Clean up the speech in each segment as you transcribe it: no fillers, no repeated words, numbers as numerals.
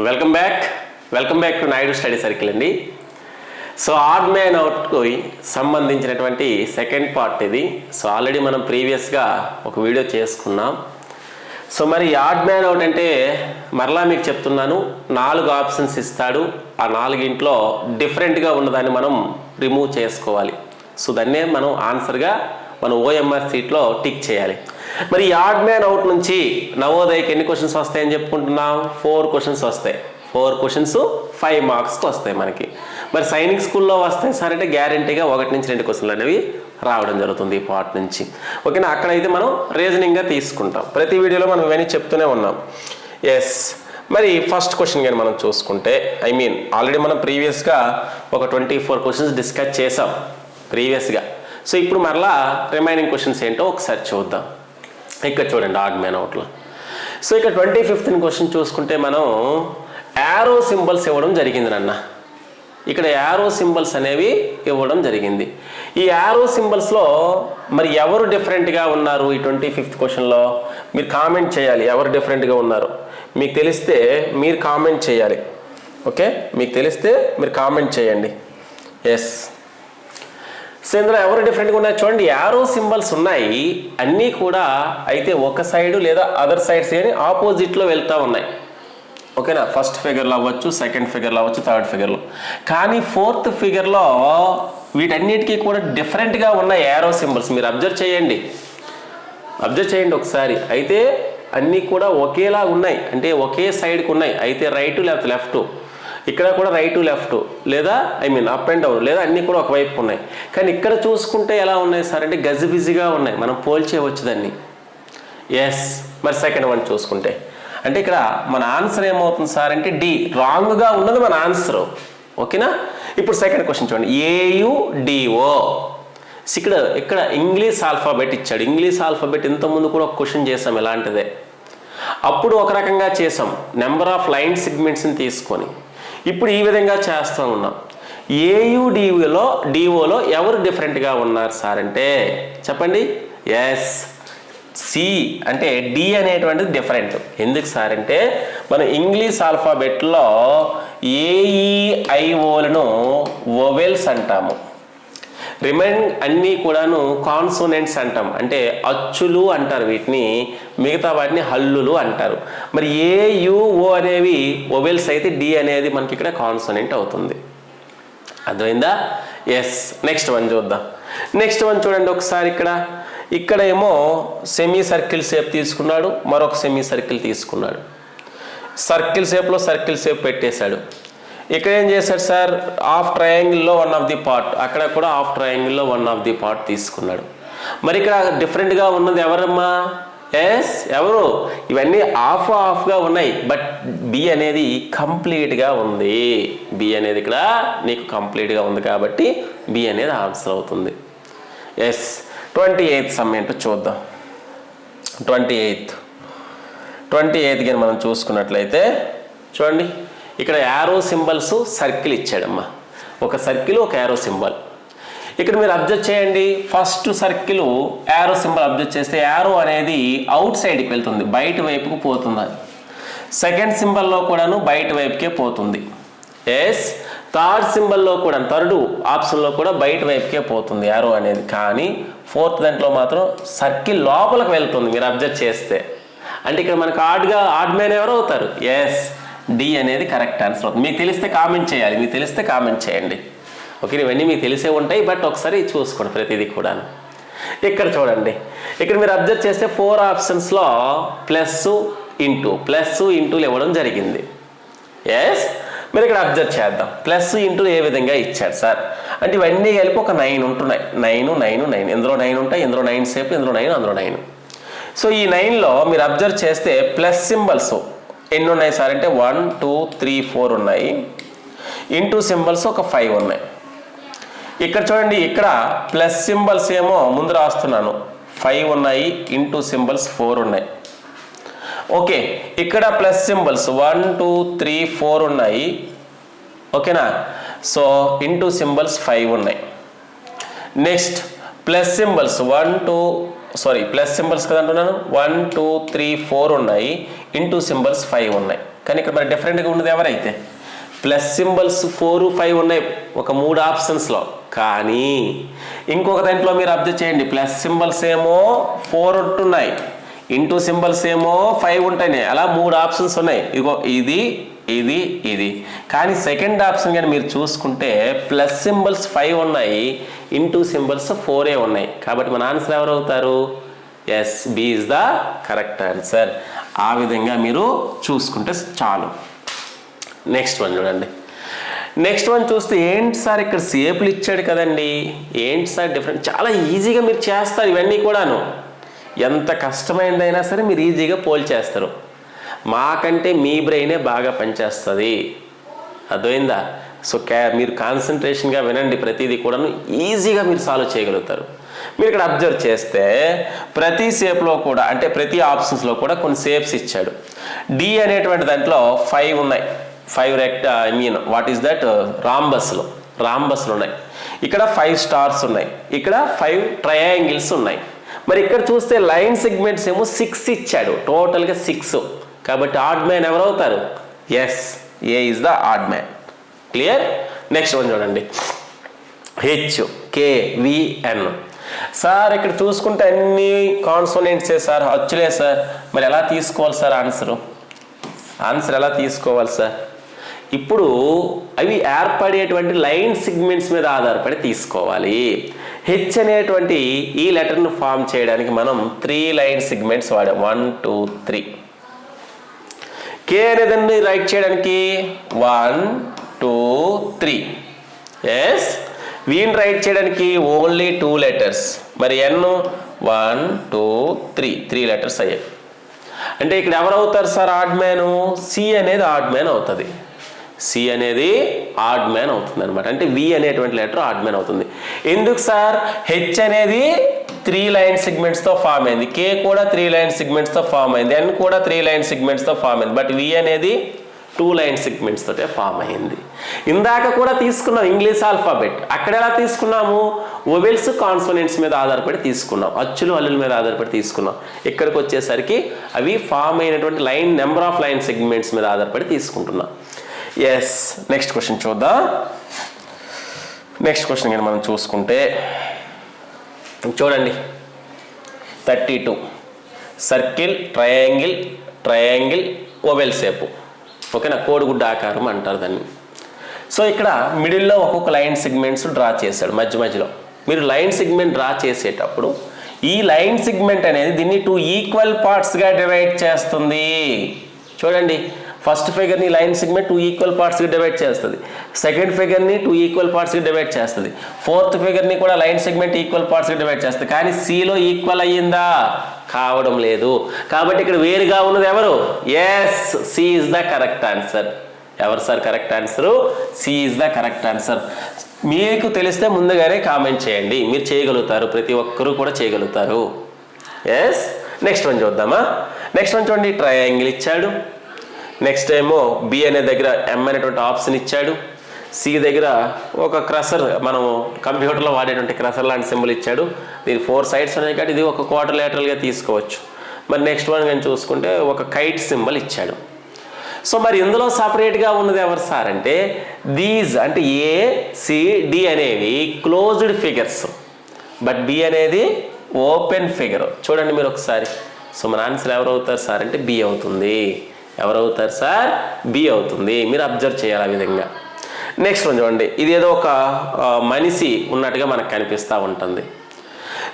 Welcome back to Naidu study circle అండి. So odd man అవుట్కి సంబంధించినటువంటి second part ఇది. So already మనం ప్రీవియస్గా ఒక వీడియో చేసుకున్నాం. సో మరి ఆడ్ మ్యాన్ అవుట్ అంటే మరలా మీకు చెప్తున్నాను, 4 ఆప్షన్స్ ఇస్తాడు. ఆ 4గింట్లో డిఫరెంట్గా ఉన్నదాన్ని మనం రిమూవ్ చేసుకోవాలి. సో దాన్నే మనం ఆన్సర్గా మనం ఓఎంఆర్ సీట్లో టిక్ చేయాలి. మరి ఆడ్ మ్యాన్ అవుట్ నుంచి నవోదయకి ఎన్ని క్వశ్చన్స్ వస్తాయని చెప్పుకుంటున్నాం? 4 క్వశ్చన్స్ వస్తాయి. 4 క్వశ్చన్స్ 5 మార్క్స్కి వస్తాయి మనకి. మరి సైనిక్ స్కూల్లో వస్తాయి సార్ అంటే గ్యారంటీగా 1 నుంచి 2 క్వశ్చన్లు అనేవి రావడం జరుగుతుంది ఈ పార్ట్ నుంచి. ఓకేనా? అక్కడైతే మనం రీజనింగ్గా తీసుకుంటాం. ప్రతి వీడియోలో మనం ఇవన్నీ చెప్తూనే ఉన్నాం. ఎస్, మరి ఫస్ట్ క్వశ్చన్ కానీ మనం చూసుకుంటే ఆల్రెడీ మనం ప్రీవియస్గా ఒక 24 క్వశ్చన్స్ డిస్కస్ చేసాం ప్రీవియస్గా. సో ఇప్పుడు మరలా రిమైనింగ్ క్వశ్చన్స్ ఏంటో ఒకసారి చూద్దాం. ఇక్కడ చూడండి ఆడ్ మ్యాన్ అవుట్లో. సో ఇక్కడ 25th క్వశ్చన్ చూసుకుంటే మనం యారో సింబల్స్ ఇవ్వడం జరిగింది నాన్న. ఇక్కడ యారో సింబల్స్ అనేవి ఇవ్వడం జరిగింది. ఈ యారో సింబల్స్లో మరి ఎవరు డిఫరెంట్గా ఉన్నారు ఈ 25th క్వశ్చన్లో? మీరు కామెంట్ చేయాలి ఎవరు డిఫరెంట్గా ఉన్నారు. మీకు తెలిస్తే మీరు కామెంట్ చేయాలి. ఓకే, మీకు తెలిస్తే మీరు కామెంట్ చేయండి. ఎస్, సో ఇందులో ఎవరు డిఫరెంట్గా ఉన్నాయి చూడండి. యారో సింబల్స్ ఉన్నాయి అన్నీ కూడా, అయితే ఒక సైడు లేదా అదర్ సైడ్స్ అని ఆపోజిట్లో వెళ్తూ ఉన్నాయి. ఓకేనా? ఫస్ట్ ఫిగర్లో అవ్వచ్చు, సెకండ్ ఫిగర్లో అవ్వచ్చు, థర్డ్ ఫిగర్లో. కానీ 4th ఫిగర్లో వీటన్నిటికీ కూడా డిఫరెంట్గా ఉన్న యారో సింబల్స్ మీరు అబ్జర్వ్ చేయండి ఒకసారి. అయితే అన్నీ కూడా ఒకేలా ఉన్నాయి, అంటే ఒకే సైడ్కి ఉన్నాయి. అయితే రైట్ లేకపోతే లెఫ్ట్, ఇక్కడ కూడా రైట్ లెఫ్ట్, లేదా అప్ అండ్ డౌన్, లేదా అన్నీ కూడా ఒకవైపు ఉన్నాయి. కానీ ఇక్కడ చూసుకుంటే ఎలా ఉన్నాయి సార్ అంటే గజిబిజిగా ఉన్నాయి. మనం పోల్చేయవచ్చు దాన్ని. ఎస్, మరి సెకండ్ వన్ చూసుకుంటే అంటే ఇక్కడ మన ఆన్సర్ ఏమవుతుంది సార్ అంటే డి. రాంగ్గా ఉన్నది మన ఆన్సర్. ఓకేనా? ఇప్పుడు సెకండ్ క్వశ్చన్ చూడండి. AUDO. ఇక్కడ ఇంగ్లీష్ ఆల్ఫాబెట్ ఇచ్చాడు. ఇంగ్లీష్ ఆల్ఫాబెట్ ఇంతకుముందు కూడా ఒక క్వశ్చన్ చేసాం ఇలాంటిదే. అప్పుడు ఒక రకంగా చేసాం, నెంబర్ ఆఫ్ లైన్ సెగ్మెంట్స్ని తీసుకొని. ఇప్పుడు ఈ విధంగా చేస్తూ ఉన్నాం. AUDOలో ఎవరు డిఫరెంట్గా ఉన్నారు సార్ అంటే చెప్పండి. ఎస్, సి అంటే డి అనేటువంటిది డిఫరెంట్. ఎందుకు సార్ అంటే మనం ఇంగ్లీష్ ఆల్ఫాబెట్లో AEIOలను వొవెల్స్ అంటాము. రిమైనింగ్ అన్నీ కూడాను కాన్సోనెంట్స్ అంటాం, అంటే అచ్చులు అంటారు వీటిని. మిగతా వాటిని హల్లులు అంటారు. మరి AUO అనేవి వొవెల్స్ అయితే డి అనేది మనకి ఇక్కడ కాన్సోనెంట్ అవుతుంది. అర్థమైందా? ఎస్, నెక్స్ట్ వన్ చూద్దాం. నెక్స్ట్ వన్ చూడండి ఒకసారి. ఇక్కడ ఏమో సెమీ సర్కిల్ షేప్ తీసుకున్నాడు, మరొక సెమీ సర్కిల్ తీసుకున్నాడు. సర్కిల్ షేప్లో సర్కిల్ షేప్ పెట్టేశాడు. ఇక్కడ ఏం చేశాడు సార్? హాఫ్ ట్రయాంగిల్లో 1 ఆఫ్ ది పార్ట్, అక్కడ కూడా హాఫ్ ట్రయాంగిల్లో 1 ఆఫ్ ది పార్ట్ తీసుకున్నాడు. మరి ఇక్కడ డిఫరెంట్గా ఉన్నది ఎవరమ్మా? ఎస్, ఎవరు? ఇవన్నీ హాఫ్గా ఉన్నాయి, బట్ బి అనేది కంప్లీట్గా ఉంది. బి అనేది ఇక్కడ నీకు కంప్లీట్గా ఉంది కాబట్టి బి అనేది ఆన్సర్ అవుతుంది. ఎస్, 28th సమ్ ఏంటో చూద్దాం. 28th కానీ మనం చూసుకున్నట్లయితే చూడండి, ఇక్కడ యారో సింబల్స్ సర్కిల్ ఇచ్చాడమ్మా. ఒక సర్కిల్, ఒక యారో సింబల్. ఇక్కడ మీరు అబ్జర్వ్ చేయండి. First circle arrow symbol observe చేస్తే యారో అనేది అవుట్ సైడ్కి వెళ్తుంది, బయట వైపుకు పోతుంది. సెకండ్ సింబల్లో కూడాను బయట వైపుకే పోతుంది. ఎస్, థర్డ్ సింబల్లో కూడా, థర్డ్ ఆప్షన్లో కూడా బయట వైపుకే పోతుంది యారో అనేది. కానీ 4th దాంట్లో మాత్రం సర్కిల్ లోపలికి వెళ్తుంది. మీరు అబ్జర్వ్ చేస్తే అంటే ఇక్కడ మనకు ఆడ్ మ్యాన్ ఎవరు అవుతారు? ఎస్, డి అనేది కరెక్ట్ ఆన్సర్ అవుతుంది. మీకు తెలిస్తే కామెంట్ చేయాలి, మీకు తెలిస్తే కామెంట్ చేయండి. ఓకే, ఇవన్నీ మీకు తెలిసే ఉంటాయి, బట్ ఒకసారి చూసుకోండి ప్రతిదీ కూడా. ఇక్కడ చూడండి, ఇక్కడ మీరు అబ్జర్వ్ చేస్తే 4 ఆప్షన్స్లో ప్లస్ ఇంటూలు ఇవ్వడం జరిగింది. ఎస్, మీరు ఇక్కడ అబ్జర్వ్ చేద్దాం. ప్లస్ ఇంటూ ఏ విధంగా ఇచ్చాడు సార్ అంటే ఇవన్నీ కలిపి ఒక 9 ఉంటున్నాయి. 9 ఇందులో 9 ఉంటాయి, ఇందులో 9 సేపు, ఇందులో 9, అందులో 9. సో ఈ 9లో మీరు అబ్జర్వ్ చేస్తే ప్లస్ సింబల్స్ ఎన్ని ఉన్నాయి సార్ అంటే 1 2 3 4 ఉన్నాయి. ఇంటూ సింబల్స్ ఒక 5 ఉన్నాయి. ఇక్కడ చూడండి, ఇక్కడ ప్లస్ సింబల్స్ ఏమో ముందు రాస్తున్నాను 5 ఉన్నాయి, ఇంటూ సింబల్స్ 4 ఉన్నాయి. ఓకే, ఇక్కడ ప్లస్ సింబల్స్ 1 2 3 4 ఉన్నాయి. ఓకేనా? సో ఇంటూ సింబల్స్ 5 ఉన్నాయి. Next plus symbols plus symbols కదా అంటున్నాను, 1 2 3 4 ఉన్నాయి. ఇంటూ సింబల్స్ 5 ఉన్నాయి. కానీ ఇక్కడ మరి డిఫరెంట్గా ఉన్నది ఎవరైతే ప్లస్ సింబల్స్ 4, 5 ఉన్నాయి ఒక 3 ఆప్షన్స్లో. కానీ ఇంకొక దాంట్లో మీరు అబ్జర్వ్ చేయండి, ప్లస్ సింబల్స్ ఏమో 4 ఉంటున్నాయి, ఇంటూ సింబల్స్ ఏమో 5 ఉంటాయి. అలా 3 ఆప్షన్స్ ఉన్నాయి. ఇదిగో ఇది ఇది ఇది. కానీ సెకండ్ ఆప్షన్ కానీ మీరు చూసుకుంటే ప్లస్ సింబల్స్ 5 ఉన్నాయి, ఇంటూ సింబల్స్ 4 ఉన్నాయి. కాబట్టి మన ఆన్సర్ ఎవరు అవుతారు? Yes, B is the correct answer. ఆ విధంగా మీరు చూసుకుంటే చాలు. నెక్స్ట్ వన్ చూడండి. నెక్స్ట్ వన్ చూస్తే ఏంటి సార్ ఇక్కడ షేపులు ఇచ్చాడు కదండి, ఏంటి సార్ డిఫరెంట్. చాలా ఈజీగా మీరు చేస్తారు ఇవన్నీ కూడాను. ఎంత కష్టమైనదైనా సరే మీరు ఈజీగా పోల్చేస్తారు. మాకంటే మీ బ్రెయినే బాగా పనిచేస్తుంది, అర్థమైందా? సో మీరు కాన్సన్ట్రేషన్గా వినండి, ప్రతిదీ కూడాను ఈజీగా మీరు సాల్వ్ చేయగలుగుతారు. మీరు ఇక్కడ అబ్జర్వ్ చేస్తే ప్రతి షేప్లో కూడా అంటే ప్రతి ఆప్షన్స్లో కూడా కొన్ని షేప్స్ ఇచ్చాడు. డి అనేటువంటి దాంట్లో 5 ఉన్నాయి, 5 వాట్ ఈస్ దట్ రాంబస్లు ఉన్నాయి. ఇక్కడ 5 స్టార్స్ ఉన్నాయి, ఇక్కడ 5 ట్రయాంగిల్స్ ఉన్నాయి. మరి ఇక్కడ చూస్తే లైన్ సెగ్మెంట్స్ ఏమో 6 ఇచ్చాడు, టోటల్గా 6. కాబట్టి ఆడ్ మ్యాన్ ఎవరు అవుతారు? Yes, A is the odd man. Clear? Next one చూడండి, HKVN. సార్ ఇక్కడ చూసుకుంటే అన్ని కాన్సోనెంట్సే సార్, అచ్చులే సార్. మరి ఎలా తీసుకోవాలి సార్ ఆన్సర్ ఎలా తీసుకోవాలి సార్? ఇప్పుడు అవి ఏర్పడేటువంటి లైన్ సిగ్మెంట్స్ మీద ఆధారపడి తీసుకోవాలి. హెచ్ అనేటువంటి ఈ లెటర్ను ఫామ్ చేయడానికి మనం 3 లైన్ సిగ్మెంట్స్ వాడాం, 1, 2, 3. కే అనేదాన్ని రైట్ చేయడానికి 1, 2, 3. ఎస్, వీని రైట్ చేయడానికి ఓన్లీ 2 లెటర్స్. మరి ఎన్ 1, 2, 3 లెటర్స్ అయ్యాయి. అంటే ఇక్కడ ఎవరు అవుతారు సార్ ఆడ్ మ్యాను? సి అనేది ఆడ్ మ్యాన్ అవుతుంది. సి అనేది ఆడ్ మ్యాన్ అవుతుంది అనమాట. అంటే వి అనేటువంటి లెటర్ ఆడ్ మ్యాన్ అవుతుంది. ఎందుకు సార్? హెచ్ అనేది 3 లైన్ సిగ్మెంట్స్తో ఫామ్ అయింది, కే కూడా 3 లైన్ సిగ్మెంట్స్తో ఫామ్ అయింది, ఎన్ కూడా 3 లైన్ సిగ్మెంట్స్తో ఫామ్ అయింది. బట్ వి అనేది 2 లైన్ సిగ్మెంట్స్ తోటే ఫామ్ అయింది. ఇందాక కూడా తీసుకున్నాం ఇంగ్లీష్ ఆల్ఫాబెట్. అక్కడ ఎలా తీసుకున్నాము? వొవెల్స్ కాన్సోనెంట్స్ మీద ఆధారపడి తీసుకున్నాం, అచ్చులు హల్లుల మీద ఆధారపడి తీసుకున్నాం. ఇక్కడికి వచ్చేసరికి అవి ఫామ్ అయినటువంటి నెంబర్ ఆఫ్ లైన్ సెగ్మెంట్స్ మీద ఆధారపడి తీసుకుంటున్నాం. ఎస్, నెక్స్ట్ క్వశ్చన్ చూద్దాం. నెక్స్ట్ క్వశ్చన్ కానీ మనం చూసుకుంటే చూడండి, 32 సర్కిల్, ట్రయాంగిల్, ఓవెల్ షేపు. ఓకేనా? కోడిగుడ్డ ఆకారం అంటారు దాన్ని. సో ఇక్కడ మిడిల్లో ఒక్కొక్క లైన్ సెగ్మెంట్స్ డ్రా చేశాడు మధ్యలో. మీరు లైన్ సెగ్మెంట్ డ్రా చేసేటప్పుడు ఈ లైన్ సెగ్మెంట్ అనేది దీన్ని 2 ఈక్వల్ పార్ట్స్గా డివైడ్ చేస్తుంది. చూడండి, ఫస్ట్ ఫిగర్ని లైన్ సెగ్మెంట్ 2 ఈక్వల్ పార్ట్స్గా డివైడ్ చేస్తుంది, సెకండ్ ఫిగర్ని 2 ఈక్వల్ పార్ట్స్గా డివైడ్ చేస్తుంది, ఫోర్త్ ఫిగర్ని కూడా లైన్ సెగ్మెంట్ ఈక్వల్ పార్ట్స్గా డివైడ్ చేస్తుంది. కానీ సిలో ఈక్వల్ అయ్యిందా? కావడం లేదు. కాబట్టి ఇక్కడ వేరుగా ఉన్నది ఎవరు? Yes, C is the correct answer. ఎవరు sir correct answer? C is the correct answer. మీకు తెలిస్తే ముందుగానే కామెంట్ చేయండి, మీరు చేయగలుగుతారు, ప్రతి ఒక్కరూ కూడా చేయగలుగుతారు. ఎస్, నెక్స్ట్ వన్ చూద్దామా. నెక్స్ట్ వన్ చూడండి, ట్రయాంగిల్ ఇచ్చాడు. నెక్స్ట్ ఏమో బి అనే దగ్గర ఎం అనేటువంటి ఆప్షన్ ఇచ్చాడు. సి దగ్గర ఒక క్రషర్, మనం కంప్యూటర్లో వాడేటువంటి క్రషర్ లాంటి సింబల్ ఇచ్చాడు. దీని 4 సైడ్స్ ఉన్నాయి కాబట్టి ఇది ఒక క్వాడ్రిలేటరల్గా తీసుకోవచ్చు. మరి నెక్స్ట్ వన్ కానీ చూసుకుంటే ఒక కైట్ సింబల్ ఇచ్చాడు. సో మరి ఇందులో సపరేట్గా ఉన్నది ఎవరు సార్ అంటే దీస్, అంటే ఏ, సి, డి అనేవి క్లోజ్డ్ ఫిగర్స్, బట్ బి అనేది ఓపెన్ ఫిగర్. చూడండి మీరు ఒకసారి. సో మన ఆన్సర్ ఎవరు అవుతారు సార్ అంటే బి అవుతుంది. ఎవరు అవుతారు సార్? బి అవుతుంది. మీరు అబ్జర్వ్ చేయాలి ఆ విధంగా. నెక్స్ట్ వన్ చూడండి, ఇది ఏదో ఒక మనిషి ఉన్నట్టుగా మనకు కనిపిస్తూ ఉంటుంది.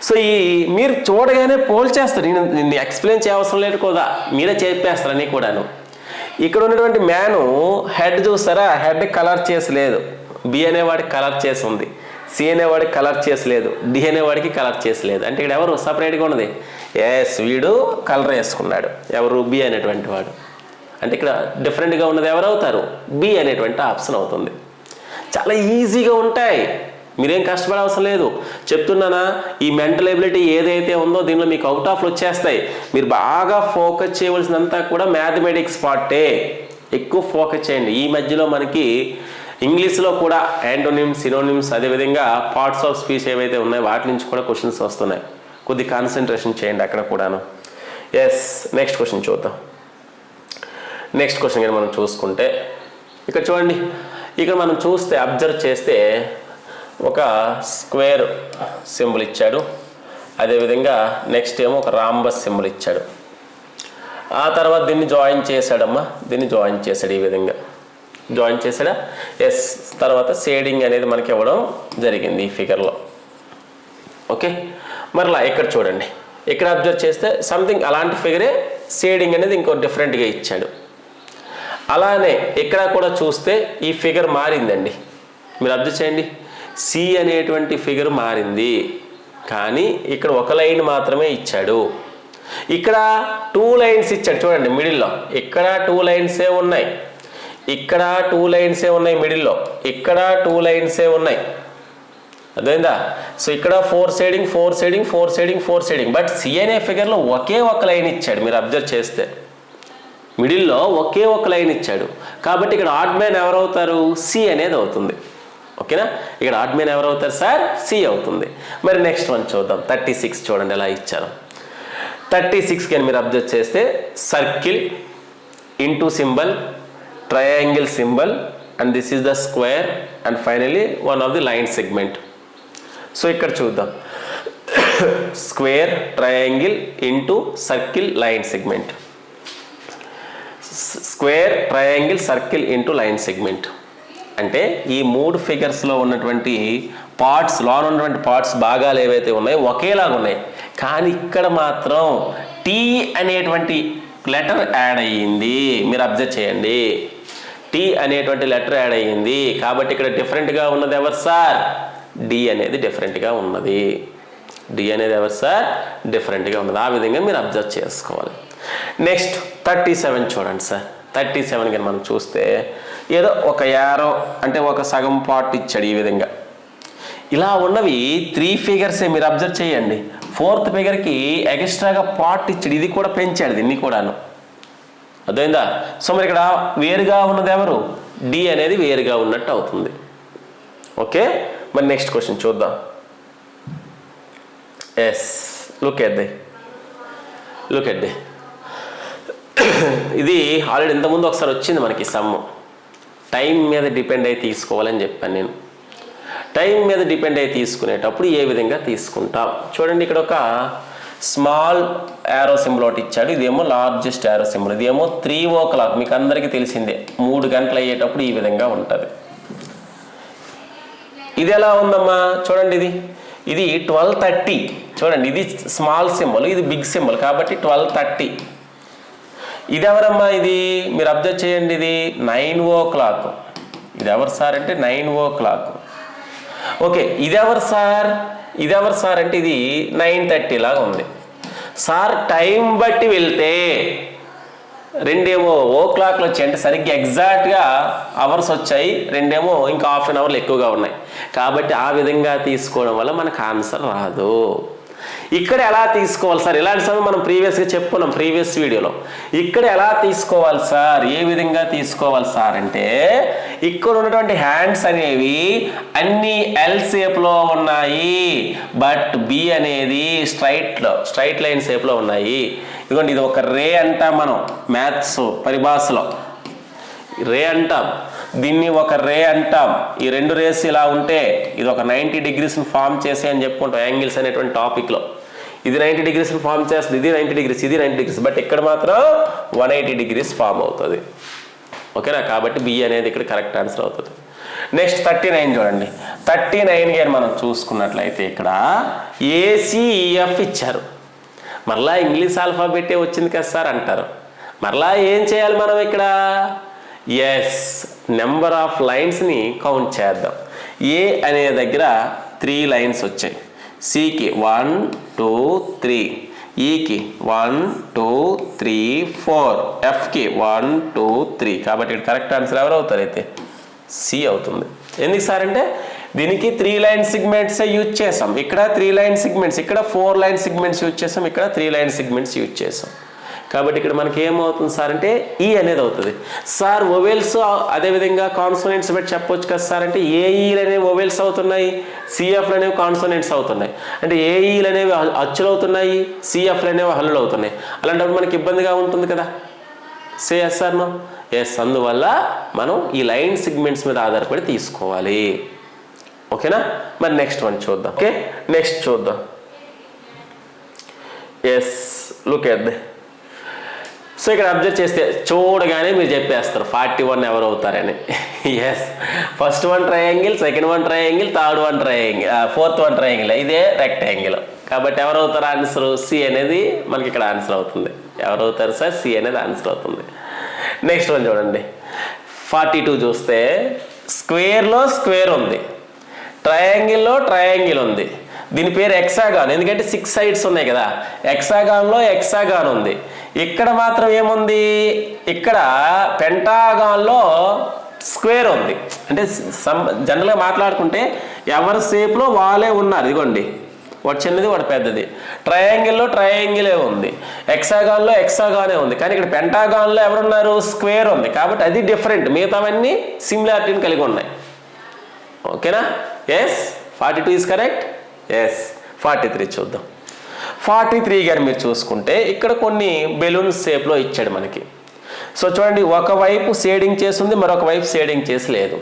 సో ఈ మీరు చూడగానే పోల్చేస్తారు, నేను ఎక్స్ప్లెయిన్ చేయవసరం లేదు కూడా, మీరే చెప్పేస్తారు అన్నీ కూడాను. ఇక్కడ ఉన్నటువంటి మ్యాను హెడ్ చూస్తారా, హెడ్ కలర్ చేసి లేదు. బి అనేవాడికి కలర్ చేసి ఉంది, సి అనేవాడికి కలర్ చేసి లేదు, డి అనేవాడికి కలర్ చేసి లేదు. అంటే ఇక్కడ ఎవరు సపరేట్గా ఉన్నది? ఎస్, వీడు కలర్ వేసుకున్నాడు. ఎవరు? బి అనేటువంటి వాడు. అంటే ఇక్కడ డిఫరెంట్గా ఉన్నది ఎవరు అవుతారు? బి అనేటువంటి ఆప్షన్ అవుతుంది. చాలా ఈజీగా ఉంటాయి, మీరేం కష్టపడవసరం లేదు. చెప్తున్నానా, ఈ మెంటల్ ఎబిలిటీ ఏదైతే ఉందో దీనిలో మీకు అవుట్ ఆఫ్లు వచ్చేస్తాయి. మీరు బాగా ఫోకస్ చేయవలసినంతా కూడా మ్యాథమెటిక్స్ పార్టే, ఎక్కువ ఫోకస్ చేయండి. ఈ మధ్యలో మనకి ఇంగ్లీష్లో కూడా యాంటోనిమ్స్, సినోనిమ్స్, అదేవిధంగా పార్ట్స్ ఆఫ్ స్పీచ్ ఏవైతే ఉన్నాయో వాటి నుంచి కూడా క్వశ్చన్స్ వస్తున్నాయి. కొద్ది కాన్సన్ట్రేషన్ చేయండి అక్కడ కూడాను. ఎస్, నెక్స్ట్ క్వశ్చన్ చూద్దాం. నెక్స్ట్ క్వశ్చన్ కానీ మనం చూసుకుంటే ఇక్కడ చూడండి, ఇక్కడ మనం చూస్తే అబ్జర్వ్ చేస్తే ఒక స్క్వేర్ సింబల్ ఇచ్చాడు, అదేవిధంగా నెక్స్ట్ ఏమో ఒక రాంబస్ సింబల్ ఇచ్చాడు. ఆ తర్వాత దీన్ని జాయిన్ చేశాడమ్మా, దీన్ని జాయిన్ చేశాడు, ఈ విధంగా జాయిన్ చేశాడా. ఎస్, తర్వాత షేడింగ్ అనేది మనకి ఇవ్వడం జరిగింది ఈ ఫిగర్లో. ఓకే, మరలా ఇక్కడ చూడండి, ఇక్కడ అబ్జర్వ్ చేస్తే సంథింగ్ అలాంటి ఫిగరే షేడింగ్ అనేది ఇంకో డిఫరెంట్గా ఇచ్చాడు. అలానే ఇక్కడ కూడా చూస్తే ఈ ఫిగర్ మారిందండి. మీరు అబ్జర్వ్ చేయండి, సి అనేటువంటి ఫిగర్ మారింది, కానీ ఇక్కడ ఒక లైన్ మాత్రమే ఇచ్చాడు. ఇక్కడ 2 లైన్స్ ఇచ్చాడు చూడండి మిడిల్లో. ఇక్కడ 2 లైన్సే ఉన్నాయి, ఇక్కడ 2 లైన్సే ఉన్నాయి మిడిల్లో, ఇక్కడ 2 లైన్సే ఉన్నాయి. అర్థమైందా? సో ఇక్కడ 4 shading 4 shading 4 shading 4 shading. But C అనే ఫిగర్లో ఒకే ఒక లైన్ ఇచ్చాడు. మీరు అబ్జర్వ్ చేస్తే మిడిల్లో ఒకే ఒక లైన్ ఇచ్చాడు, కాబట్టి ఇక్కడ ఆడ్ మ్యాన్ ఎవరవుతారు? సి అనేది అవుతుంది. ఓకేనా, ఇక్కడ ఆడ్ మ్యాన్ ఎవరవుతారు సార్? సి అవుతుంది. మరి నెక్స్ట్ వన్ చూద్దాం. 36 చూడండి ఎలా ఇచ్చారు. 36 కానీ మీరు అబ్జర్వ్ చేస్తే circle into symbol, triangle symbol, and this is the square, and finally one of the line segment. So ఇక్కడ చూద్దాం, square, triangle into circle, line segment. Square, triangle, circle into line segment అంటే ఈ 3 ఫిగర్స్లో ఉన్నటువంటి parts, లోన ఉన్నటువంటి parts, భాగాలు ఏవైతే ఉన్నాయో ఒకేలాగా ఉన్నాయి, కానీ ఇక్కడ మాత్రం టీ అనేటువంటి లెటర్ యాడ్ అయ్యింది. మీరు అబ్జర్వ్ చేయండి, టీ అనేటువంటి లెటర్ యాడ్ అయ్యింది, కాబట్టి ఇక్కడ డిఫరెంట్గా ఉన్నది ఎవరు సార్? డి అనేది డిఫరెంట్గా ఉన్నది. డి అనేది ఎవరు సార్? డిఫరెంట్గా ఉన్నది. ఆ విధంగా మీరు అబ్జర్వ్ చేసుకోవాలి. నెక్స్ట్ 37 చూడండి సార్. 37 కానీ మనం చూస్తే ఏదో ఒక యారో అంటే ఒక సగం పార్ట్ ఇచ్చాడు ఈ విధంగా. ఇలా ఉన్నవి 3 ఫిగర్సే. మీరు అబ్జర్వ్ చేయండి, 4th ఫిగర్కి ఎక్స్ట్రాగా పార్ట్ ఇచ్చాడు, ఇది కూడా పెంచాడు దీన్ని కూడాను. అర్థమైందా? సో మరి ఇక్కడ వేరుగా ఉన్నది ఎవరు? డి అనేది వేరుగా ఉన్నట్టు అవుతుంది. ఓకే, మరి నెక్స్ట్ క్వశ్చన్ చూద్దాం. ఎస్, లుక్ ఎట్ ది ఇది ఆల్రెడీ ఇంతకుముందు ఒకసారి వచ్చింది మనకి సమ్ము. టైం మీద డిపెండ్ అయ్యి తీసుకోవాలని చెప్పాను నేను. టైం మీద డిపెండ్ అయ్యి తీసుకునేటప్పుడు ఏ విధంగా తీసుకుంటాం చూడండి. ఇక్కడ ఒక స్మాల్ యారో సింబల్ ఒకటి ఇచ్చాడు, ఇదేమో లార్జెస్ట్ యారో సింబల్, ఇదేమో 3 o'clock. మీకు అందరికీ తెలిసిందే, 3 గంటలు అయ్యేటప్పుడు ఈ విధంగా ఉంటుంది. ఇది ఎలా ఉందమ్మా చూడండి, ఇది 12:30 చూడండి. ఇది స్మాల్ సింబల్, ఇది బిగ్ సింబల్, కాబట్టి 12:30. ఇది ఎవరమ్మా? ఇది మీరు అబ్జర్వ్ చేయండి, ఇది 9 o'clock. ఇది ఎవరు సార్ అంటే 9 o'clock. ఓకే, ఇది ఎవరు సార్ అంటే ఇది 9:30 లాగా ఉంది సార్. టైం బట్టి వెళ్తే రెండేమో ఓ క్లాక్లు వచ్చాయి, అంటే సరిగ్గా ఎగ్జాక్ట్గా అవర్స్ వచ్చాయి, రెండేమో ఇంకా ½ an hour ఎక్కువగా ఉన్నాయి. కాబట్టి ఆ విధంగా తీసుకోవడం వల్ల మనకు ఆన్సర్ రాదు. ఇక్కడ ఎలా తీసుకోవాలి సార్? ఇలాంటి సమయం మనం ప్రీవియస్గా చెప్పుకున్నాం ప్రీవియస్ వీడియోలో. ఇక్కడ ఎలా తీసుకోవాలి సార్? ఏ విధంగా తీసుకోవాలి సార్ అంటే, ఇక్కడ ఉన్నటువంటి హ్యాండ్స్ అనేవి అన్ని ఎల్ షేప్లో ఉన్నాయి, బట్ బి అనేది స్ట్రైట్ లైన్ షేప్లో ఉన్నాయి. ఇదిగోండి, ఇది ఒక రే అంటాం మనం మ్యాథ్స్ పరిభాషలో, రే అంటాం దీన్ని, ఒక రే అంటాం. ఈ 2 రేస్ ఇలా ఉంటే ఇది ఒక 90 degrees ఫామ్ చేసే అని చెప్పుకుంటాం యాంగిల్స్ అనేటువంటి టాపిక్లో. ఇది 90 degrees ఫామ్ చేస్తుంది, ఇది 90 degrees, ఇది 90 degrees, బట్ ఇక్కడ మాత్రం 180 degrees ఫామ్ అవుతుంది. ఓకేనా, కాబట్టి బి అనేది ఇక్కడ కరెక్ట్ ఆన్సర్ అవుతుంది. నెక్స్ట్ 39 చూడండి. 39 కానీ మనం చూసుకున్నట్లయితే ఇక్కడ ఏసీఈఎఫ్ ఇచ్చారు. మరలా ఇంగ్లీష్ ఆల్ఫాబెట్టే వచ్చింది కదా సార్ అంటారు. మరలా ఏం చేయాలి మనం ఇక్కడ? ఎస్, నెంబర్ ఆఫ్ లైన్స్ని కౌంట్ చేద్దాం. ఏ అనే దగ్గర 3 లైన్స్ వచ్చాయి, సికి 1 2 3, ఈకి 1 2 3 4, ఎఫ్కి 1 2 3. కాబట్టి ఇక్కడ కరెక్ట్ ఆన్సర్ ఎవరు అవుతారు అయితే? సి అవుతుంది. ఎందుకు సార్ అంటే దీనికి 3 లైన్ సిగ్మెంట్స్ యూజ్ చేసాం, ఇక్కడ 3 లైన్ సిగ్మెంట్స్, ఇక్కడ 4 లైన్ సిగ్మెంట్స్ యూజ్ చేసాం, ఇక్కడ 3 లైన్ సిగ్మెంట్స్ యూజ్ చేసాం. కాబట్టి ఇక్కడ మనకి ఏమవుతుంది సార్ అంటే ఈ అనేది అవుతుంది. సార్ వొవెల్స్ అదేవిధంగా కాన్సోనెంట్స్ బట్టి చెప్పొచ్చు కదా సార్ అంటే ఏఈలు అనేవి వొవెల్స్ అవుతున్నాయి, సిఎఫ్లు అనేవి కాన్సోనెంట్స్ అవుతున్నాయి. అంటే ఏఈలు అనేవి అచ్చులు అవుతున్నాయి, సిఎఫ్లు అనేవి హల్లులు అవుతున్నాయి. అలాంటప్పుడు మనకి ఇబ్బందిగా ఉంటుంది కదా. Say yes or no? Yes. అందువల్ల మనం ఈ లైన్ సెగ్మెంట్స్ మీద ఆధారపడి తీసుకోవాలి. ఓకేనా? మరి నెక్స్ట్ వన్ చూద్దాం. ఓకే, నెక్స్ట్ చూద్దాం. Yes, look at the. So ఇక్కడ అబ్జర్వ్ చేస్తే చూడగానే మీరు చెప్పేస్తారు 41 ఎవరు అవుతారని. Yes, first one triangle, second one triangle, third one triangle, fourth one triangle, ఇదే రెక్టాంగిల్. కాబట్టి ఎవరు అవుతారు ఆన్సర్? సి అనేది మనకి ఇక్కడ ఆన్సర్ అవుతుంది. ఎవరు అవుతారు సార్? సి అనేది ఆన్సర్ అవుతుంది. నెక్స్ట్ వన్ చూడండి. 42 చూస్తే స్క్వేర్లో స్క్వేర్ ఉంది, ట్రయాంగిల్లో ట్రయాంగిల్ ఉంది. దీని పేరు ఎక్సాగాన్, ఎందుకంటే 6 సైడ్స్ ఉన్నాయి కదా. ఎక్సాగాన్లో ఎక్సాగాన్ ఉంది. ఇక్కడ మాత్రం ఏముంది? ఇక్కడ పెంటాగాన్లో స్క్వేర్ ఉంది. అంటే జనరల్గా మాట్లాడుకుంటే ఎవరి షేప్లో వాళ్ళే ఉన్నారు. ఇదిగోండి, వాడు చిన్నది వాడు పెద్దది. ట్రయాంగిల్లో ట్రయాంగిలే ఉంది, ఎక్సాగాన్లో ఎక్సాగానే ఉంది. కానీ ఇక్కడ పెంటాగాన్లో ఎవరున్నారు? స్క్వేర్ ఉంది. కాబట్టి అది డిఫరెంట్, మిగతావన్నీ సిమిలారిటీని కలిగి ఉన్నాయి. ఓకేనా? Yes, 42 is correct. ఎస్, 43 చూద్దాం. 43 గారు మీరు చూసుకుంటే ఇక్కడ కొన్ని బెలూన్స్ షేప్లో ఇచ్చాడు మనకి. సో చూడండి, ఒకవైపు షేడింగ్ చేసింది, మరొక వైపు షేడింగ్ చేసి లేదు.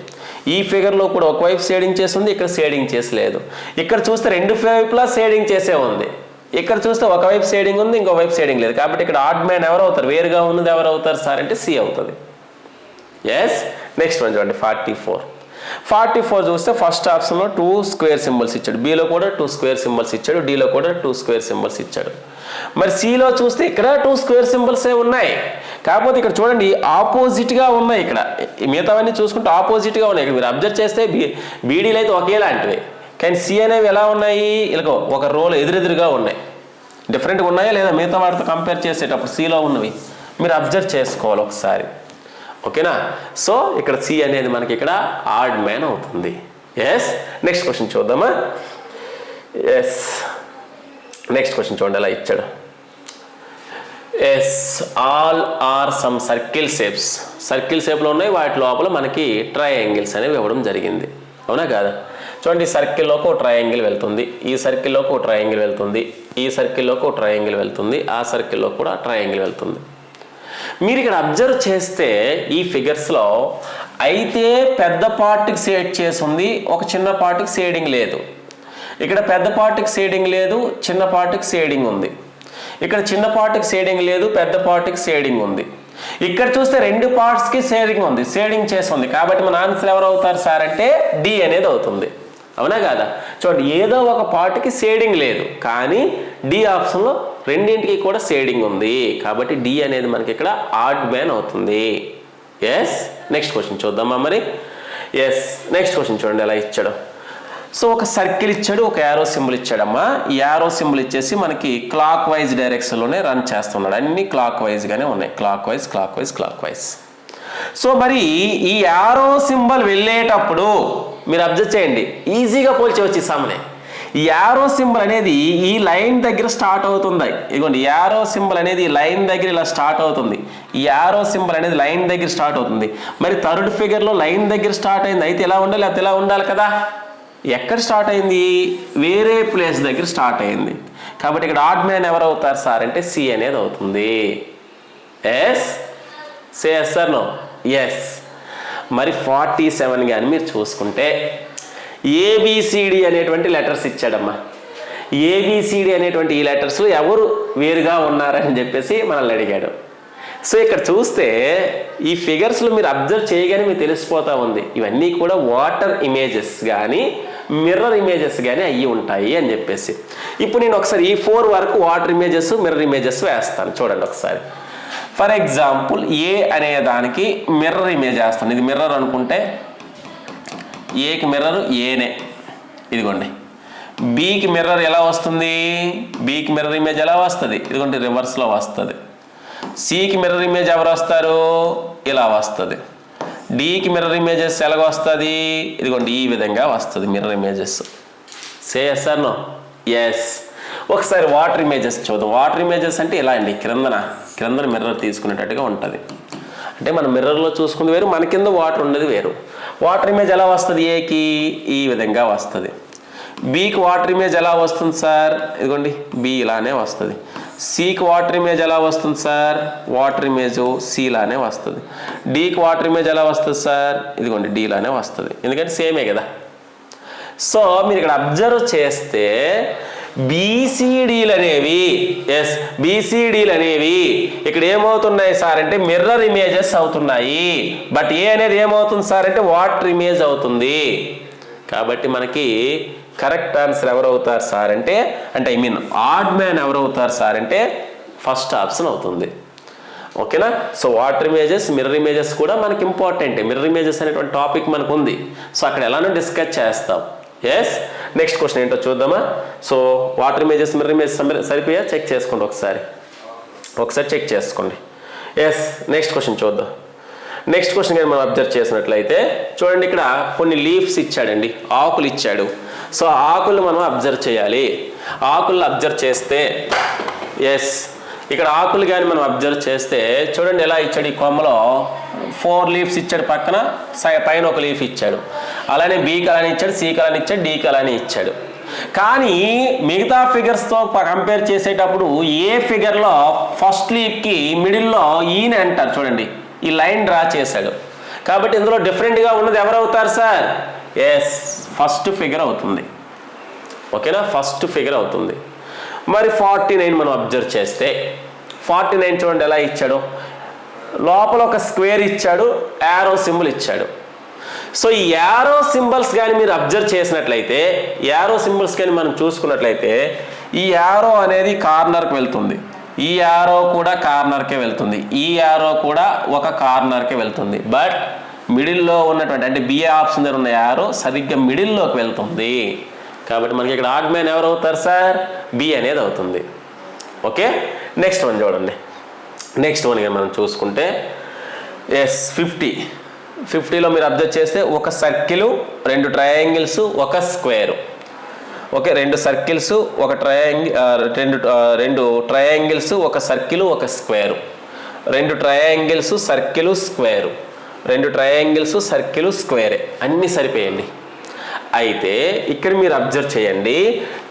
ఈ ఫిగర్లో కూడా ఒకవైపు షేడింగ్ చేసింది, ఇక్కడ షేడింగ్ చేసి లేదు. ఇక్కడ చూస్తే రెండు వైపులా షేడింగ్ చేసే ఉంది. ఇక్కడ చూస్తే ఒకవైపు షేడింగ్ ఉంది, ఇంకోవైపు షేడింగ్ లేదు. కాబట్టి ఇక్కడ ఆడ్ మ్యాన్ ఎవరు అవుతారు? వేరుగా ఉన్నది ఎవరు అవుతారు సార్ అంటే సి అవుతుంది. ఎస్. నెక్స్ట్ వన్ చూడండి. 44 చూస్తే ఫస్ట్ ఆప్షన్లో 2 స్క్వేర్ సింబల్స్ ఇచ్చాడు, బిలో కూడా 2 స్క్వేర్ సింబల్స్ ఇచ్చాడు, డిలో కూడా 2 స్క్వేర్ సింబల్స్ ఇచ్చాడు. మరి సిలో చూస్తే ఇక్కడ 2 స్క్వేర్ సింబల్సే ఉన్నాయి. కాకపోతే ఇక్కడ చూడండి ఆపోజిట్గా ఉన్నాయి. ఇక్కడ మిగతావన్నీ చూసుకుంటే ఆపోజిట్గా ఉన్నాయి. ఇక్కడ మీరు అబ్జర్వ్ చేస్తే బీడీలు అయితే ఒకేలాంటివి, కానీ సి అనేవి ఎలా ఉన్నాయి? ఇలా ఒక రోలు ఎదురెదురుగా ఉన్నాయి. డిఫరెంట్గా ఉన్నాయా లేదా మిగతా వాటితో కంపేర్ చేసేటప్పుడు సిలో ఉన్నవి మీరు అబ్జర్వ్ చేసుకోవాలి ఒకసారి. ఓకేనా? సో ఇక్కడ సి అనేది మనకి ఇక్కడ ఆడ్ మ్యాన్ అవుతుంది. ఎస్. నెక్స్ట్ క్వశ్చన్ చూద్దామా? ఎస్, నెక్స్ట్ క్వశ్చన్ చూడండి ఎలా ఇచ్చాడు. Yes, all are some circle shapes. Circle షేప్లో ఉన్నాయి, వాటి లోపల మనకి ట్రయాంగిల్స్ అనేవి ఇవ్వడం జరిగింది. అవునా కాదా? చూడండి, ఈ సర్కిల్లోకి ఒక ట్రయాంగిల్ వెళ్తుంది, ఈ సర్కిల్లోకి ఒక ట్రయాంగిల్ వెళ్తుంది, ఈ సర్కిల్లోకి ఒక ట్రయాంగిల్ వెళ్తుంది, ఆ సర్కిల్లో కూడా ట్రయాంగిల్ వెళ్తుంది. మీరు ఇక్కడ అబ్జర్వ్ చేస్తే ఈ ఫిగర్స్లో అయితే పెద్ద పార్ట్కి షేడ్ చేసి ఉంది, ఒక చిన్న పార్ట్కి షేడింగ్ లేదు. ఇక్కడ పెద్ద పార్ట్కి షేడింగ్ లేదు, చిన్న పార్ట్కి షేడింగ్ ఉంది. ఇక్కడ చిన్న పార్ట్కి షేడింగ్ లేదు, పెద్ద పార్ట్కి షేడింగ్ ఉంది. ఇక్కడ చూస్తే రెండు పార్ట్స్కి షేడింగ్ ఉంది, షేడింగ్ చేసి ఉంది. కాబట్టి మన ఆన్సర్ ఎవరు అవుతారు సార్ అంటే డి అనేది అవుతుంది. అవునా కాదా? చూడండి, ఏదో ఒక పార్ట్కి షేడింగ్ లేదు, కానీ డి ఆప్షన్లో రెండింటికి కూడా షేడింగ్ ఉంది. కాబట్టి డి అనేది మనకి ఇక్కడ ఆడ్ మ్యాన్ అవుతుంది. ఎస్. నెక్స్ట్ క్వశ్చన్ చూద్దామా మరి? ఎస్, నెక్స్ట్ క్వశ్చన్ చూడండి ఎలా ఇచ్చాడు. సో ఒక సర్కిల్ ఇచ్చాడు, ఒక యారో సింబల్ ఇచ్చాడమ్మా. ఈ యారో సింబల్ ఇచ్చేసి మనకి క్లాక్ వైజ్ డైరెక్షన్లోనే రన్ చేస్తున్నాడు. అన్ని క్లాక్ వైజ్గానే ఉన్నాయి, clock wise clock wise clock wise. So మరి ఈ యారో సింబల్ వెళ్ళేటప్పుడు మీరు అబ్జర్వ్ చేయండి, ఈజీగా పోల్చవచ్చు ఈ సమ్ని. ఈ యారో సింబల్ అనేది ఈ లైన్ దగ్గర స్టార్ట్ అవుతుంది. ఇదిగోండి, యారో సింబల్ అనేది ఈ లైన్ దగ్గర ఇలా స్టార్ట్ అవుతుంది. ఈ యారో సింబల్ అనేది లైన్ దగ్గర స్టార్ట్ అవుతుంది. మరి థర్డ్ ఫిగర్లో లైన్ దగ్గర స్టార్ట్ అయింది, అయితే ఎలా ఉండాలి? అయితే ఎలా ఉండాలి కదా? ఎక్కడ స్టార్ట్ అయింది? వేరే ప్లేస్ దగ్గర స్టార్ట్ అయింది. కాబట్టి ఇక్కడ ఆడ్ మ్యాన్ ఎవరు అవుతారు సార్ అంటే సి అనేది అవుతుంది. Yes, say yes sir no? Yes. మరి 47 కానీ మీరు చూసుకుంటే ఏబిసిడి అనేటువంటి లెటర్స్ ఇచ్చాడమ్మా. ఏబిసిడి అనేటువంటి ఈ లెటర్స్ ఎవరు వేరుగా ఉన్నారని చెప్పేసి మనల్ని అడిగాడు. సో ఇక్కడ చూస్తే ఈ ఫిగర్స్లో మీరు అబ్జర్వ్ చేయగానే మీకు తెలిసిపోతూ ఉంది, ఇవన్నీ కూడా వాటర్ ఇమేజెస్ కానీ మిర్రర్ ఇమేజెస్ కానీ అయ్యి ఉంటాయి అని చెప్పేసి. ఇప్పుడు నేను ఒకసారి ఈ 4 వరకు వాటర్ ఇమేజెస్ మిర్రర్ ఇమేజెస్ వేస్తాను, చూడండి ఒకసారి. ఫర్ ఎగ్జాంపుల్ ఏ అనే దానికి మిర్రర్ ఇమేజ్ వేస్తాను. ఇది మిర్రర్ అనుకుంటే ఏకి మిర్రర్ ఏనే, ఇదిగోండి. బికి మిర్రర్ ఎలా వస్తుంది? బికి మిర్రర్ ఇమేజ్ ఎలా వస్తుంది? ఇదిగోండి రివర్స్లో వస్తుంది. సికి మిర్రర్ ఇమేజ్ ఎవరు వస్తారు? ఇలా వస్తుంది. డికి మిర్రర్ ఇమేజెస్ ఎలాగ వస్తుంది? ఇదిగోండి ఈ విధంగా వస్తుంది mirror images. Say yes or no? Yes. ఒకసారి వాటర్ ఇమేజెస్ చూద్దాం. వాటర్ ఇమేజెస్ అంటే ఇలా అండి, క్రిందన మిర్రర్ తీసుకునేటట్టుగా ఉంటుంది. అంటే మన మిర్రర్లో చూసుకుంది వేరు, మన కింద వాటర్ ఉండేది వేరు. వాటర్ ఇమేజ్ ఎలా వస్తుంది? ఏకి ఈ విధంగా వస్తుంది. బికి వాటర్ ఇమేజ్ ఎలా వస్తుంది సార్? ఇదిగోండి బి ఇలానే వస్తుంది. సికి వాటర్ ఇమేజ్ ఎలా వస్తుంది సార్? వాటర్ ఇమేజ్ సి లానే వస్తుంది. డికి వాటర్ ఇమేజ్ ఎలా వస్తుంది సార్? ఇదిగోండి డి లానే వస్తుంది. ఎందుకంటే సేమే కదా. సో మీరు ఇక్కడ అబ్జర్వ్ చేస్తే బీసీడీలు అనేవి బీసీడీలు అనేవి ఇక్కడ ఏమవుతున్నాయి సార్ అంటే మిర్రర్ ఇమేజెస్ అవుతున్నాయి. బట్ ఏ అనేది ఏమవుతుంది సార్ అంటే వాటర్ ఇమేజ్ అవుతుంది. కాబట్టి మనకి కరెక్ట్ ఆన్సర్ ఎవరు అవుతారు సార్ అంటే ఐ మీన్ ఆడ్ మ్యాన్ ఎవరు అవుతారు సార్ అంటే ఫస్ట్ ఆప్షన్ అవుతుంది. ఓకేనా? So water images mirror images కూడా మనకి ఇంపార్టెంట్. మిర్రర్ ఇమేజెస్ అనేటువంటి టాపిక్ మనకు ఉంది. సో అక్కడ ఎలానో డిస్కస్ చేస్తాం. ఎస్, నెక్స్ట్ క్వశ్చన్ ఏంటో చూద్దామా? So water images mirror images సరిపోయా? చెక్ చేసుకోండి ఒకసారి చెక్ చేసుకోండి. ఎస్, నెక్స్ట్ క్వశ్చన్ చూద్దాం. నెక్స్ట్ క్వశ్చన్ కానీ మనం అబ్జర్వ్ చేసినట్లయితే చూడండి, ఇక్కడ కొన్ని లీవ్స్ ఇచ్చాడండి, ఆకులు ఇచ్చాడు. సో ఆకులు మనం అబ్జర్వ్ చేయాలి. ఆకులు అబ్జర్వ్ చేస్తే ఎస్, ఇక్కడ ఆకులు కానీ మనం అబ్జర్వ్ చేస్తే చూడండి ఎలా ఇచ్చాడు. ఈ కొమ్మలో 4 లీవ్స్ ఇచ్చాడు, పక్కన పైన ఒక లీఫ్ ఇచ్చాడు. అలానే బికి అలానే ఇచ్చాడు, సికి అలానే ఇచ్చాడు, డికి అలానే ఇచ్చాడు. కానీ మిగతా ఫిగర్స్తో కంపేర్ చేసేటప్పుడు ఏ ఫిగర్లో ఫస్ట్ లీఫ్కి మిడిల్లో ఈయన అంటారు చూడండి, ఈ లైన్ డ్రా చేశాడు. కాబట్టి ఇందులో డిఫరెంట్గా ఉన్నది ఎవరు అవుతారు సార్? ఎస్, ఫస్ట్ ఫిగర్ అవుతుంది. ఓకేనా? ఫస్ట్ ఫిగర్ అవుతుంది. మరి 49 మనం అబ్జర్వ్ చేస్తే 49 చూడండి ఎలా ఇచ్చాడు. లోపల ఒక స్క్వేర్ ఇచ్చాడు, యారో సింబల్ ఇచ్చాడు. సో ఈ యారో సింబల్స్ కానీ మీరు అబ్జర్వ్ చేసినట్లయితే, యారో సింబల్స్ కానీ మనం చూసుకున్నట్లయితే ఈ యారో అనేది కార్నర్కి వెళ్తుంది, ఈ యారో కూడా కార్నర్కే వెళ్తుంది, ఈ యారో కూడా ఒక కార్నర్కే వెళ్తుంది. బట్ మిడిల్లో ఉన్నటువంటి అంటే బి ఆప్షన్ దగ్గర ఉన్న యారో సరిగ్గా మిడిల్లోకి వెళ్తుంది. కాబట్టి మనకి ఇక్కడ ఆడ్ మ్యాన్ ఎవరు అవుతారు సార్? బి అనేది అవుతుంది. ఓకే, నెక్స్ట్ వన్ చూడండి. నెక్స్ట్ వన్ మనం చూసుకుంటే ఎస్ 50లో మీరు అబ్జర్వ్ చేస్తే ఒక సర్కిల్, 2 ట్రయాంగిల్స్, ఒక స్క్వేరు. ఓకే, 2 సర్కిల్స్, ఒక రెండు ట్రయాంగిల్స్, ఒక సర్కిల్, ఒక square. 2 triangles, circle, square. 2 triangles, circle, స్క్వేరే. అన్నీ సరిపోయండి. అయితే ఇక్కడ మీరు అబ్జర్వ్ చేయండి,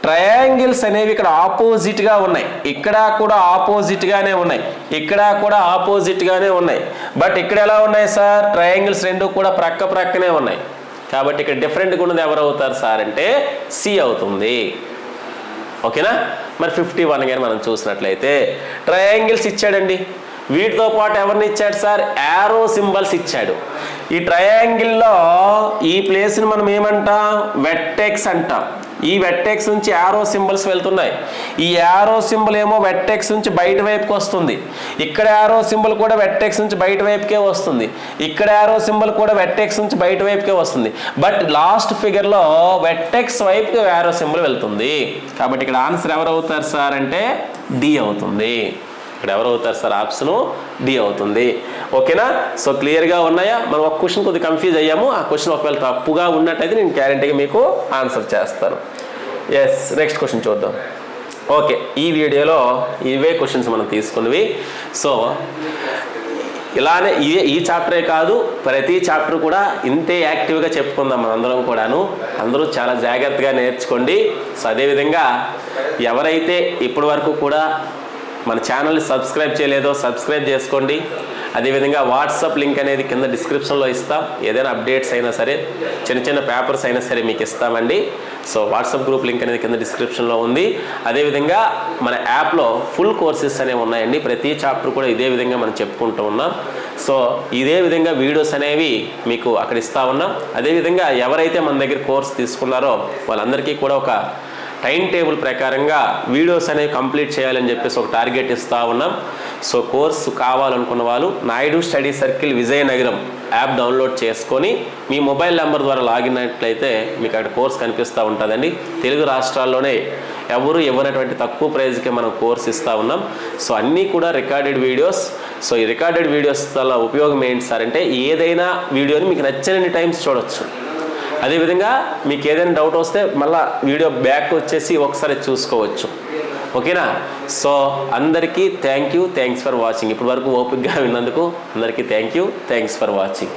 ట్రయాంగిల్స్ అనేవి ఇక్కడ ఆపోజిట్గా ఉన్నాయి, ఇక్కడ కూడా ఆపోజిట్గానే ఉన్నాయి, ఇక్కడ కూడా ఆపోజిట్గానే ఉన్నాయి. బట్ ఇక్కడ ఎలా ఉన్నాయి సార్? ట్రయాంగిల్స్ 2 కూడా ప్రక్కనే ఉన్నాయి. కాబట్టి ఇక్కడ డిఫరెంట్గా ఉన్నది ఎవరు అవుతారు సార్ అంటే సి అవుతుంది. ఓకేనా? మరి 51 కానీ మనం చూసినట్లయితే ట్రయాంగిల్స్ ఇచ్చాడండి, వీటితో పాటు ఎవరిని ఇచ్చాడు సార్? యారో సింబల్స్ ఇచ్చాడు. ఈ ట్రయాంగిల్లో ఈ ప్లేస్ని మనం ఏమంటాం? వెట్టెక్స్ అంటాం. ఈ వెట్టెక్స్ నుంచి యారో సింబల్స్ వెళ్తున్నాయి. ఈ యారో సింబల్ ఏమో వెట్టెక్స్ నుంచి బయట వైపుకి వస్తుంది, ఇక్కడ యారో సింబల్ కూడా వెట్టెక్స్ నుంచి బయట వైపుకే వస్తుంది, ఇక్కడ యారో సింబల్ కూడా వెట్టెక్స్ నుంచి బయట వైపుకే వస్తుంది. బట్ లాస్ట్ ఫిగర్లో వెట్టెక్స్ వైపుకి యారో సింబల్ వెళ్తుంది. కాబట్టి ఇక్కడ ఆన్సర్ ఎవరు అవుతారు సార్ అంటే డి అవుతుంది. ఇక్కడ ఎవరు అవుతారు సార్? ఆప్షను డి అవుతుంది. ఓకేనా? సో క్లియర్గా ఉన్నాయా? మనం ఒక క్వశ్చన్ కొద్దిగా కన్ఫ్యూజ్ అయ్యాము. ఆ క్వశ్చన్ ఒకవేళ తప్పుగా ఉన్నట్టయితే నేను గ్యారెంటీగా మీకు ఆన్సర్ చేస్తాను. ఎస్, నెక్స్ట్ క్వశ్చన్ చూద్దాం. ఓకే, ఈ వీడియోలో ఇవే క్వశ్చన్స్ మనం తీసుకున్నవి. సో ఇలానే ఈ చాప్టరే కాదు, ప్రతి చాప్టర్ కూడా ఇంతే యాక్టివ్గా చెప్పుకుందాం మనందరం కూడాను. అందరూ చాలా జాగ్రత్తగా నేర్చుకోండి. సో అదేవిధంగా ఎవరైతే ఇప్పటి వరకు కూడా మన ఛానల్ని సబ్స్క్రైబ్ చేయలేదో సబ్స్క్రైబ్ చేసుకోండి. అదేవిధంగా వాట్సాప్ లింక్ అనేది కింద డిస్క్రిప్షన్లో ఇస్తాం. ఏదైనా అప్డేట్స్ అయినా సరే, చిన్న పేపర్స్ అయినా సరే మీకు ఇస్తామండి. సో వాట్సాప్ గ్రూప్ లింక్ అనేది కింద డిస్క్రిప్షన్లో ఉంది. అదేవిధంగా మన యాప్లో ఫుల్ కోర్సెస్ అనేవి ఉన్నాయండి. ప్రతి చాప్టర్ కూడా ఇదే విధంగా మనం చెప్పుకుంటూ ఉన్నాం. సో ఇదే విధంగా వీడియోస్ అనేవి మీకు అక్కడ ఇస్తూ ఉన్నాం. అదేవిధంగా ఎవరైతే మన దగ్గర కోర్స్ తీసుకున్నారో వాళ్ళందరికీ కూడా ఒక టైం టేబుల్ ప్రకారంగా వీడియోస్ అనేవి కంప్లీట్ చేయాలని చెప్పేసి ఒక టార్గెట్ ఇస్తూ ఉన్నాం. సో కోర్సు కావాలనుకున్న వాళ్ళు Naidu study circle Vizianagaram app download చేసుకొని మీ మొబైల్ నెంబర్ ద్వారా లాగిన్ అయినట్లయితే మీకు అక్కడ కోర్స్ కనిపిస్తూ ఉంటుందండి. తెలుగు రాష్ట్రాల్లోనే ఎవరు ఇవ్వనటువంటి తక్కువ ప్రైజ్కే మనం కోర్స్ ఇస్తూ ఉన్నాం. సో అన్నీ కూడా రికార్డెడ్ వీడియోస్. సో ఈ రికార్డెడ్ వీడియోస్ వల్ల ఉపయోగం ఏంటి సార్ అంటే ఏదైనా వీడియోని మీకు నచ్చినన్ని టైమ్స్ చూడొచ్చు. అదేవిధంగా మీకు ఏదైనా డౌట్ వస్తే మళ్ళీ వీడియో బ్యాక్ వచ్చేసి ఒకసారి చూసుకోవచ్చు. ఓకేనా? సో అందరికీ థ్యాంక్స్ ఫర్ వాచింగ్. ఇప్పటి వరకు ఓపికగా విన్నందుకు అందరికీ థ్యాంక్స్ ఫర్ వాచింగ్.